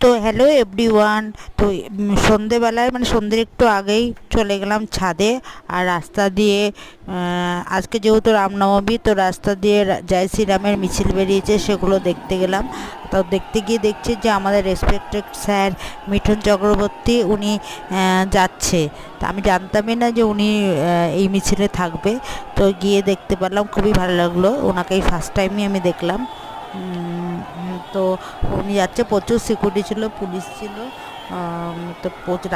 তো hello everyone. তো সন্ধেবেলায় মানে সন্ধ্যের একটু আগেই চলে গেলাম ছাদে। আর রাস্তা দিয়ে আজকে যেহেতু রামনবমী, তো রাস্তা দিয়ে জয় শ্রীরামের মিছিল বেরিয়েছে, সেগুলো দেখতে গেলাম। তো দেখতে গিয়ে দেখছি যে আমাদের রেসপেক্টেড স্যার মিঠুন চক্রবর্তী উনি যাচ্ছে। তা আমি জানতামই না যে উনি এই মিছিলে থাকবে। তো গিয়ে দেখতে পারলাম, খুবই ভালো লাগলো। ওনাকে এই ফার্স্ট টাইমই আমি দেখলাম। তো উনি যাচ্ছে, প্রচুর সিকিউরিটি ছিল, পুলিশ ছিল। তো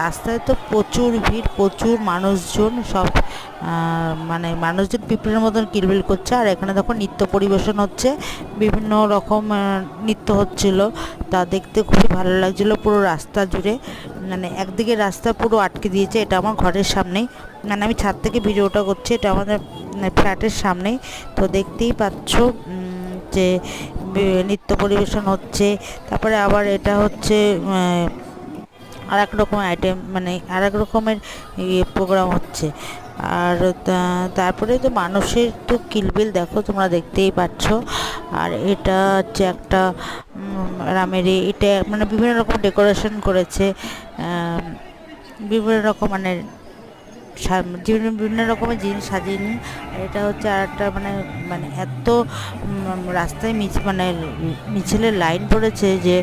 রাস্তায় তো প্রচুর ভিড়, প্রচুর মানুষজন, সব মানে মানুষজন পিঁপড়ের মতন কিলবিল করছে। আর এখানে দেখো নৃত্য পরিবেশন হচ্ছে, বিভিন্ন রকম নৃত্য হচ্ছিল। তা দেখতে খুবই ভালো লাগছিল পুরো রাস্তা জুড়ে। মানে একদিকে রাস্তা পুরো আটকে দিয়েছে, এটা আমার ঘরের সামনেই, মানে আমি ছাদ থেকে ভিডিওটা করছি, এটা আমাদের ফ্ল্যাটের সামনেই। তো দেখতেই পাচ্ছ যে নৃত্য পরিবেশন হচ্ছে। তারপরে আবার এটা হচ্ছে আর এক রকমের আইটেম, মানে আর এক রকমের প্রোগ্রাম হচ্ছে। আর তারপরে তো মানুষের তো কিলবিল দেখো, তোমরা দেখতেই পাচ্ছ। আর এটা হচ্ছে একটা রামের এটা মানে বিভিন্ন রকম ডেকোরেশন করেছে, বিভিন্ন রকম মানে বিভিন্ন রকমের জিনিস সাজিয়ে নিন। আর এটা হচ্ছে আর একটা মানে মানে এত রাস্তায় মানে মিছিলের লাইন পড়েছে যে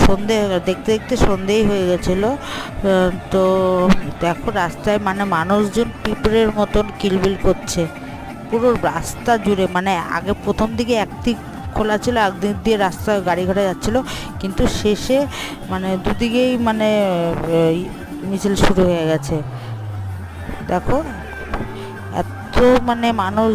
সন্ধে দেখতে দেখতে সন্ধেই হয়ে গেছিলো। তো দেখো রাস্তায় মানে মানুষজন পিঁপড়ের মতন কিলবিল করছে পুরো রাস্তা জুড়ে। মানে আগে প্রথম দিকে একদিক খোলা ছিল, একদিক দিয়ে রাস্তা গাড়ি ঘোড়া যাচ্ছিলো, কিন্তু শেষে মানে দুদিকেই মানে মিছিল শুরু হয়ে গেছে। দেখো এত মানে মানুষ